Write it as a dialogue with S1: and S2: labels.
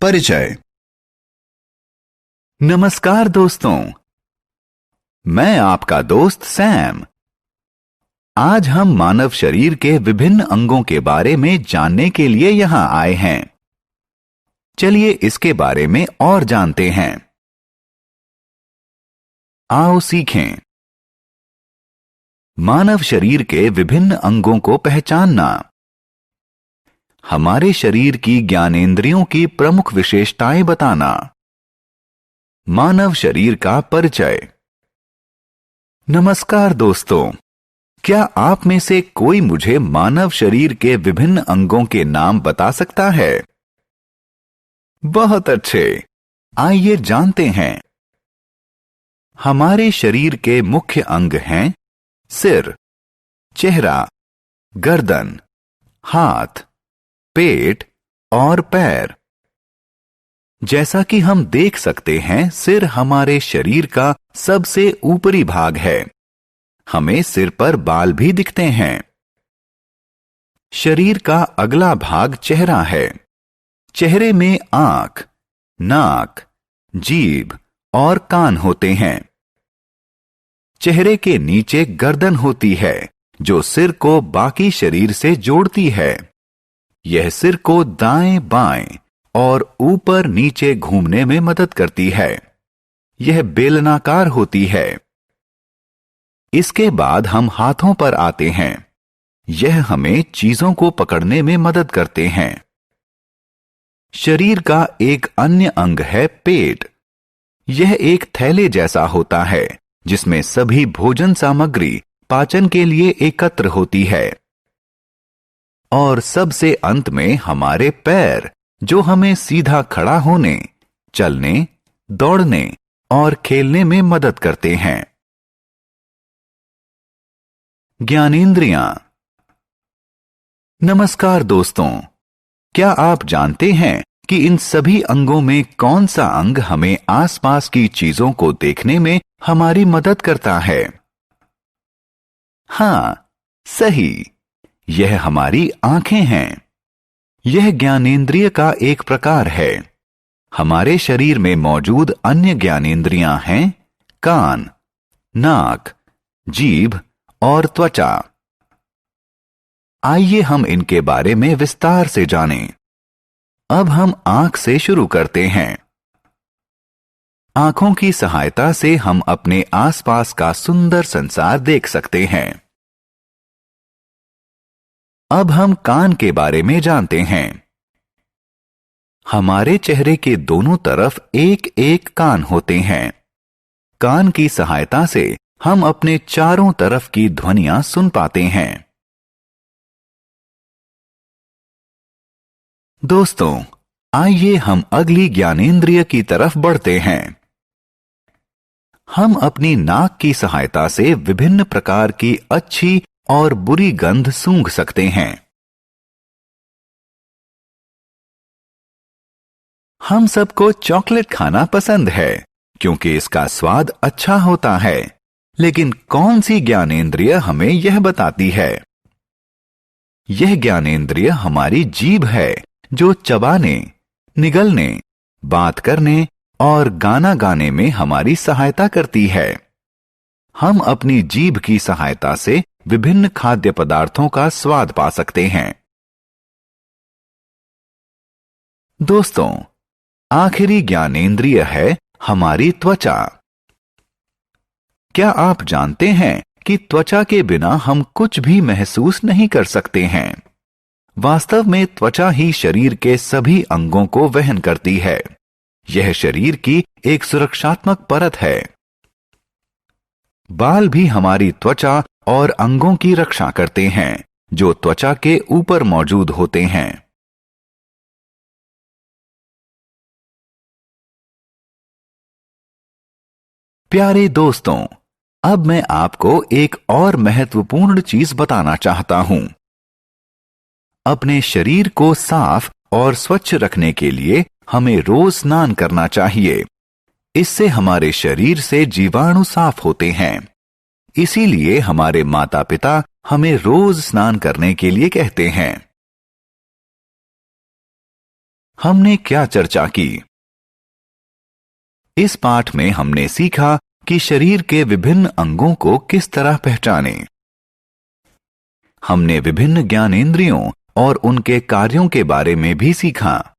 S1: परिचय। नमस्कार दोस्तों, मैं आपका दोस्त सैम। आज हम मानव शरीर के विभिन्न अंगों के बारे में जानने के लिए यहां आए हैं। चलिए इसके बारे में और जानते हैं। आओ सीखें। मानव शरीर के विभिन्न अंगों को पहचानना। हमारे शरीर की ज्ञानेंद्रियों की प्रमुख विशेषताएं बताना। मानव शरीर का परिचय। नमस्कार दोस्तों, क्या आप में से कोई मुझे मानव शरीर के विभिन्न अंगों के नाम बता सकता है? बहुत अच्छे, आइए जानते हैं। हमारे शरीर के मुख्य अंग हैं सिर, चेहरा, गर्दन, हाथ, पेट और पैर। जैसा कि हम देख सकते हैं, सिर हमारे शरीर का सबसे ऊपरी भाग है। हमें सिर पर बाल भी दिखते हैं। शरीर का अगला भाग चेहरा है। चेहरे में आंख, नाक, जीभ और कान होते हैं। चेहरे के नीचे गर्दन होती है, जो सिर को बाकी शरीर से जोड़ती है। यह सिर को दाएं बाएं और ऊपर नीचे घूमने में मदद करती है। यह बेलनाकार होती है। इसके बाद हम हाथों पर आते हैं। यह हमें चीजों को पकड़ने में मदद करते हैं। शरीर का एक अन्य अंग है पेट। यह एक थैले जैसा होता है, जिसमें सभी भोजन सामग्री पाचन के लिए एकत्र होती है। और सबसे अंत में हमारे पैर, जो हमें सीधा खड़ा होने, चलने, दौड़ने और खेलने में मदद करते हैं। ज्ञानेंद्रियां। नमस्कार दोस्तों, क्या आप जानते हैं कि इन सभी अंगों में कौन सा अंग हमें आसपास की चीजों को देखने में हमारी मदद करता है? हां, सही, यह हमारी आंखें हैं। यह ज्ञानेंद्रिय का एक प्रकार है। हमारे शरीर में मौजूद अन्य ज्ञानेंद्रियां हैं कान, नाक, जीभ और त्वचा। आइए हम इनके बारे में विस्तार से जानें। अब हम आंख से शुरू करते हैं। आंखों की सहायता से हम अपने आसपास का सुंदर संसार देख सकते हैं। अब हम कान के बारे में जानते हैं। हमारे चेहरे के दोनों तरफ एक एक कान होते हैं। कान की सहायता से हम अपने चारों तरफ की ध्वनियां सुन पाते हैं। दोस्तों, आइए हम अगली ज्ञानेंद्रिय की तरफ बढ़ते हैं। हम अपनी नाक की सहायता से विभिन्न प्रकार की अच्छी और बुरी गंध सूंघ सकते हैं। हम सबको चॉकलेट खाना पसंद है, क्योंकि इसका स्वाद अच्छा होता है। लेकिन कौन सी ज्ञानेंद्रिय हमें यह बताती है? यह ज्ञानेंद्रिय हमारी जीभ है, जो चबाने, निगलने, बात करने और गाना गाने में हमारी सहायता करती है। हम अपनी जीभ की सहायता से विभिन्न खाद्य पदार्थों का स्वाद पा सकते हैं। दोस्तों, आखिरी ज्ञानेंद्रिय है हमारी त्वचा। क्या आप जानते हैं कि त्वचा के बिना हम कुछ भी महसूस नहीं कर सकते हैं? वास्तव में त्वचा ही शरीर के सभी अंगों को वहन करती है। यह शरीर की एक सुरक्षात्मक परत है। बाल भी हमारी त्वचा और अंगों की रक्षा करते हैं, जो त्वचा के ऊपर मौजूद होते हैं। प्यारे दोस्तों, अब मैं आपको एक और महत्वपूर्ण चीज बताना चाहता हूं। अपने शरीर को साफ और स्वच्छ रखने के लिए हमें रोज स्नान करना चाहिए। इससे हमारे शरीर से जीवाणु साफ होते हैं। इसीलिए हमारे माता पिता हमें रोज स्नान करने के लिए कहते हैं। हमने क्या चर्चा की? इस पाठ में हमने सीखा कि शरीर के विभिन्न अंगों को किस तरह पहचानें। हमने विभिन्न ज्ञानेंद्रियों और उनके कार्यों के बारे में भी सीखा।